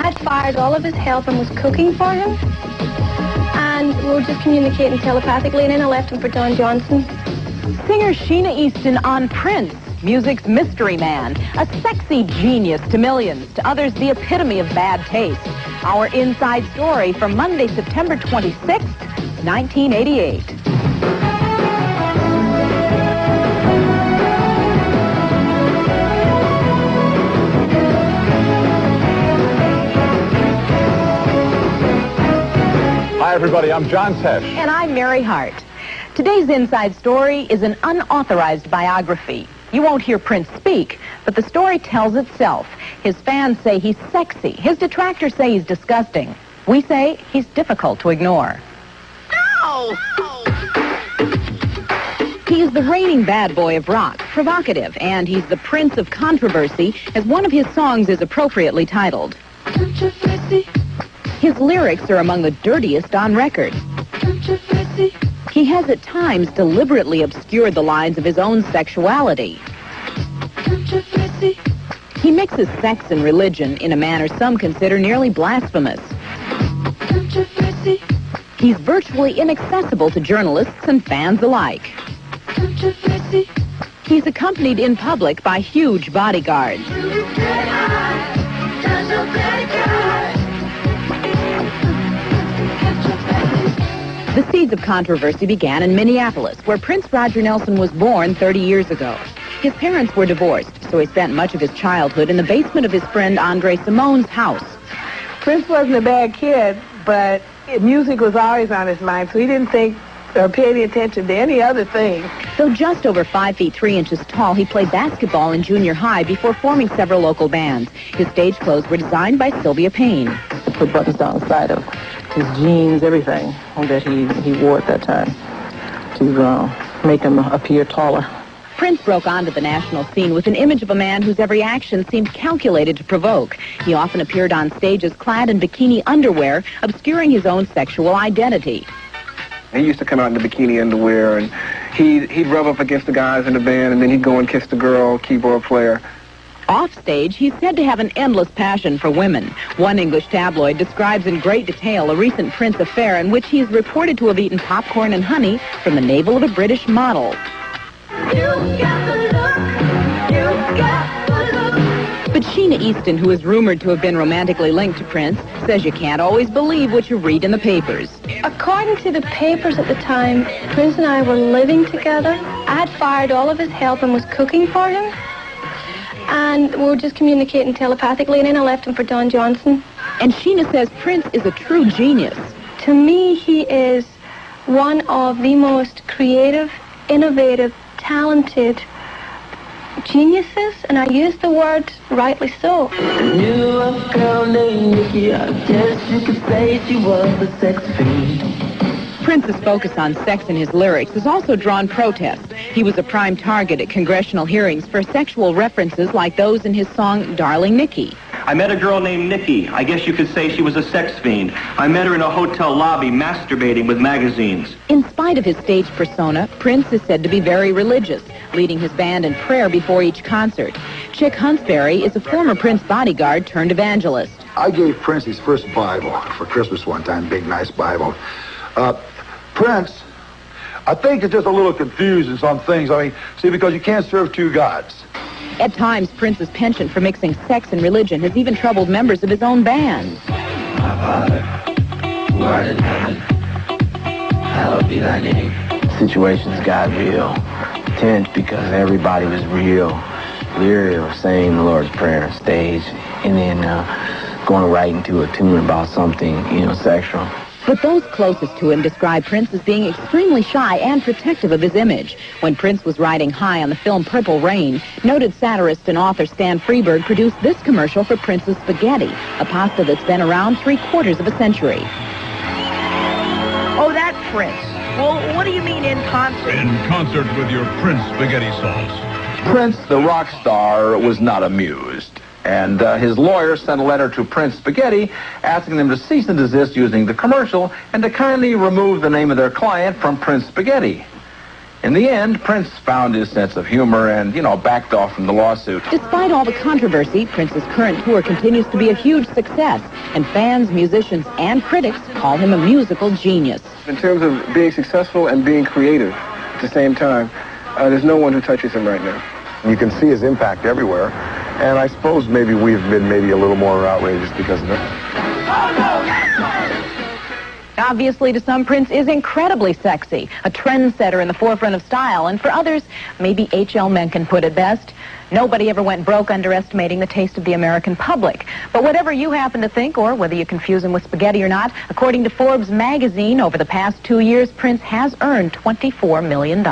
I'd fired all of his help and was cooking for him. And we were just communicating telepathically, and then I left him for Don Johnson. Singer Sheena Easton on Prince, music's mystery man, a sexy genius to millions, to others the epitome of bad taste. Our inside story from Monday, September 26th, 1988. Hi, everybody. I'm John Tesh. And I'm Mary Hart. Today's inside story is an unauthorized biography. You won't hear Prince speak, but the story tells itself. His fans say he's sexy. His detractors say he's disgusting. We say he's difficult to ignore. No! He's the reigning bad boy of rock, provocative, and he's the Prince of controversy, as one of his songs is appropriately titled. Controversy. His lyrics are among the dirtiest on record. Controversy. He has at times deliberately obscured the lines of his own sexuality. Controversy. He mixes sex and religion in a manner some consider nearly blasphemous. Controversy. He's virtually inaccessible to journalists and fans alike. Controversy. He's accompanied in public by huge bodyguards. The seeds of controversy began in Minneapolis, where Prince Roger Nelson was born 30 years ago. His parents were divorced, so he spent much of his childhood in the basement of his friend Andre Simone's house. Prince wasn't a bad kid, but music was always on his mind, so he didn't think or pay any attention to any other thing. Though just over 5 feet 3 inches tall, he played basketball in junior high before forming several local bands. His stage clothes were designed by Sylvia Payne. He put buttons down the side of his jeans, everything that he wore at that time to make him appear taller. Prince broke onto the national scene with an image of a man whose every action seemed calculated to provoke. He often appeared on stages clad in bikini underwear, obscuring his own sexual identity. He used to come out in the bikini underwear, and he'd rub up against the guys in the band, and then he'd go and kiss the girl keyboard player. Offstage, he's said to have an endless passion for women. One English tabloid describes in great detail a recent Prince affair in which he is reported to have eaten popcorn and honey from the navel of a British model. But Sheena Easton, who is rumored to have been romantically linked to Prince, says you can't always believe what you read in the papers. According to the papers at the time, Prince and I were living together. I had fired all of his help and was cooking for him. And we were just communicating telepathically, and then I left him for Don Johnson. And Sheena says Prince is a true genius. To me, he is one of the most creative, innovative, talented geniuses, and I use the word rightly so. Knew a girl named Nikki, I guess you could say she was a sex fiend. Prince's focus on sex in his lyrics has also drawn protest. He was a prime target at congressional hearings for sexual references like those in his song Darling Nikki. I met a girl named Nikki. I guess you could say she was a sex fiend. I met her in a hotel lobby masturbating with magazines. In spite of his stage persona, Prince is said to be very religious, leading his band in prayer before each concert. Chick Huntsberry is a former Prince bodyguard turned evangelist. I gave Prince his first Bible for Christmas one time, big, nice Bible. Prince, I think it's just a little confused in some things. I mean, see, because you can't serve two gods. At times, Prince's penchant for mixing sex and religion has even troubled members of his own band. My Father, who art in heaven, hallowed be thy name. Situations got real tense because everybody was real leery of saying the Lord's Prayer on stage and then going right into a tune about something, sexual. But those closest to him describe Prince as being extremely shy and protective of his image. When Prince was riding high on the film Purple Rain, noted satirist and author Stan Freberg produced this commercial for Prince's Spaghetti, a pasta that's been around 3/4 of a century. Oh, that's Prince. Well, what do you mean in concert? In concert with your Prince spaghetti sauce. Prince, the rock star, was not amused. And his lawyer sent a letter to Prince Spaghetti asking them to cease and desist using the commercial and to kindly remove the name of their client from Prince Spaghetti. In the end, Prince found his sense of humor and, backed off from the lawsuit. Despite all the controversy, Prince's current tour continues to be a huge success, and fans, musicians, and critics call him a musical genius. In terms of being successful and being creative at the same time, there's no one who touches him right now. You can see his impact everywhere, and I suppose maybe we've been a little more outrageous because of it. Obviously, to some, Prince is incredibly sexy, a trendsetter in the forefront of style, and for others, maybe H.L. Mencken put it best, nobody ever went broke underestimating the taste of the American public. But whatever you happen to think, or whether you confuse him with spaghetti or not, according to Forbes magazine, over the past 2 years, Prince has earned $24 million.